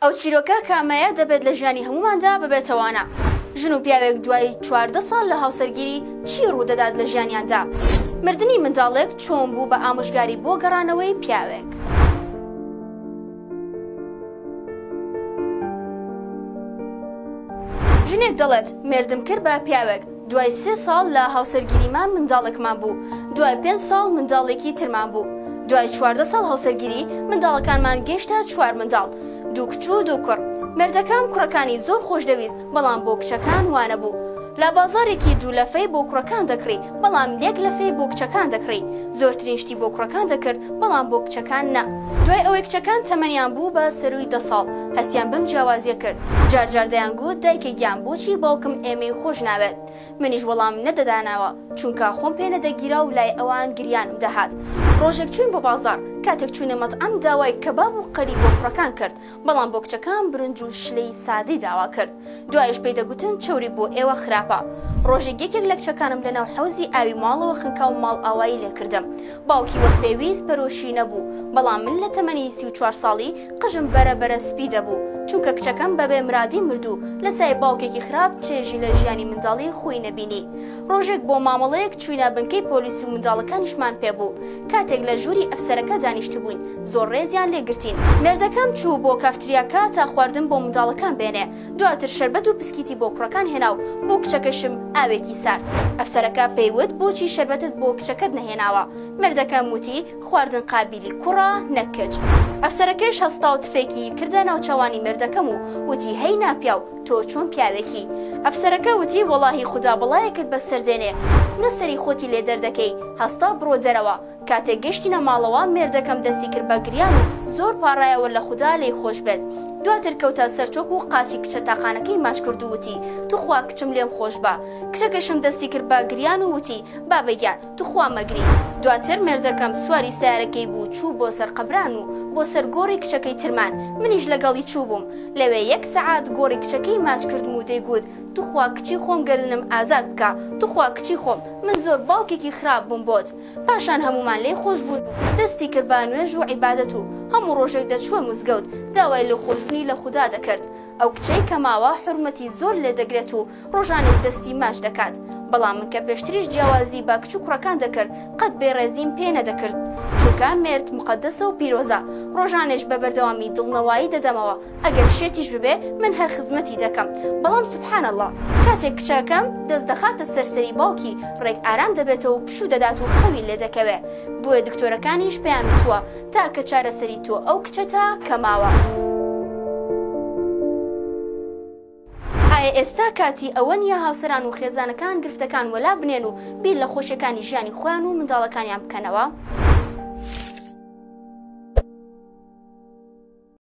ئەو چیرۆکە کامەیە دەبێت لە ژیانی هەموماندا ببێتەوانە. ژن و پیاوێک دوای 14 ساڵ لە هاوسەرگیری چی ڕوودەدات لە ژیانیاندا؟ مردنی منداڵێک چۆن بوو بە ئامۆژگاری بۆ گەڕانەوەی پیاوێک. ژنێک دەڵێت مردم کرد بە پیاوێک، دوای 3 ساڵ لە هاوسەرگیریمان منداڵێکمان بوو، دوای 5 ساڵ منداڵێکی ترمان بوو، دوای 14 ساڵ هاوسەرگیری منداڵەکانمان گەیشتە 4 منداڵ، 2 کچ و 2 کوڕ. مردەکان کوڕەکانی زۆر خۆش دەویست، بەڵام بۆ کچەکان وانە بوو. لە بازارێکی دوو لەفەی بۆ کوڕەکان دەکڕی، بەڵام یەک لەفەی بۆ کچەکان دەکڕی. زۆرترین شتی بۆ کوڕەکان دەکرد، بەڵام بۆ کچەکان نە. دوای ئەوەی کچەکان تەمەنیان بوو بە سەرووی 10 ساڵ، هەستیان بەم جیاوازیە کرد. جارجار دەیان گوت دایکە گیان بۆچی باوکم ئێمەی خۆش ناوێت. منیش وەڵام نەدەداناوە، چونکە خۆم پێ نەدەگیرا و لای ئەوان گریانم دەهات. ڕۆژێک چوین بۆ بازار، کاتێک چوونە مەتعەم داوای کەباب و قەری بۆ کوڕەکان کرد، بەڵام بۆ کچەکان برنج و شلەی سادەی داوا کرد. دوایش پێی دەگوتن چەوری بۆ ئێوە خراپە. ڕۆژێک یەکێک لە کچەکانم لەناو حەوزی ئاوی ماڵەوە خنکا و ماڵ ئاوایی لێکردم. باوکی وەک پێویست پەرۆشی نەبوو، بەڵام من لە تەمەنی 34 ساڵی قژم بەرەبەرە سپی دەبوو، چونکە کچەکەم بەبێ مرادی مردوو لە سای باوکێکی خراپ چێژی لە ژیانی منداڵی خۆی نەبینی. ڕۆژێک بۆ مامەڵەیەک چوینە بنکەی پۆلیس و منداڵەکانیشمان پێبوو. کاتێک لە ژووری ئەفسەرەکە دانیشت بووین، زۆر ڕێزیان لێگرتین. مێردەکەم چوو بۆ کافتریاکە تا خواردن بۆ منداڵەکان بێنێ، دواتر شەربەت و پسکیتی بۆ کوڕەکان هێنا و بۆ کچەکەشم ئاوێکی سارد. ئەفسەرەکە پێیوت بۆچی شەربەتت بۆ کچەکەت نەهێناوە؟ مێردەکەم وتی خواردن قابلی کوڕە نەکچ. ئەفسەرەکەش هەستا و تفێکی کردە ناوچەوانی مێردەکەم و وتی هەی ناپیا و تۆ چۆن پیاوێکی. ئەفسەرەکە وتی وەڵاهی خوددا بەڵایەکت بەسەردێنێ، نەسەری خۆتی لێ دەردەکەی، هەستا بڕۆ دەرەوە. کاتێک گەشتینە ماڵەوە مێردەکەم دەستی کرد بە گریان و زۆر پاڕایەوە لە خوددا لێی خۆش بێت. دواتر کەوتە سەرچۆک و قاچی کچە تاقانەکەی ماچ کرد و وتی توخوا کچم لێم خۆش بە. کچەکەشم دەستی کرد بە گریان و وتی بابەگیان توخوا مەگری. دواتر مێردەکەم سواری سیارەکەی بوو، چوو بۆ سەر قەبران و بۆ سەر گۆڕی کچەکەی ترمان. منیش لەگەڵی چوو بووم. لەوێ 1 سەعات گۆڕی کچەکەی ماچ کردم و دەیگوت توخوا کچی خۆم گەردنم ئازاد بکە، توخوا کچی خۆم، من زۆر باوکێکی خراپ بووم بۆت. پاشان هەمومان لێی خۆش بوون، دەستی کرد بە نوێژ و عیبادەت و هەموو ڕۆژێک دەچووە مزگەوت، داوای لە خۆشببوونی لە خوددا دەکرد. ئەو کچەی کە ماوە حورمەتی زۆر لێ دەگرێت و ڕۆژانێک دەستی ماچ دەکات. بەڵام من کە پێشتریش جیاوازی با کچ و کوڕەکان دەکرد، قەت بێڕێزیم پێ نەدەکرد، چونکە مێرد مقەدەسە و پیرۆزە. ڕۆژانێش بە بەردەوامی دڵنەوایی دەدەمەوە، ئەگەر شێتیش ببێ من هەر خزمەتی دەکەم. بەڵام سوبحان الله، کاتێک کچەکەم دەست دەخاتە سەرسەری باوکی، ڕێک ئارام دەبێتەوە و پشوو دەدات و خەوی لێ دەکەوێ. بۆیە دکتۆرەکانیش پێیان وتووە تا کە چارەسەری تۆ ئەو کچەتە کە ماوە. ئێستا کاتی ئەوە نیە هاوسەران و خێزانەکان گرفتەکان وەلا بنێن و بیر لە خۆشیەکانی ژیانی خۆیان و منداڵەکانیان بکەنەوە؟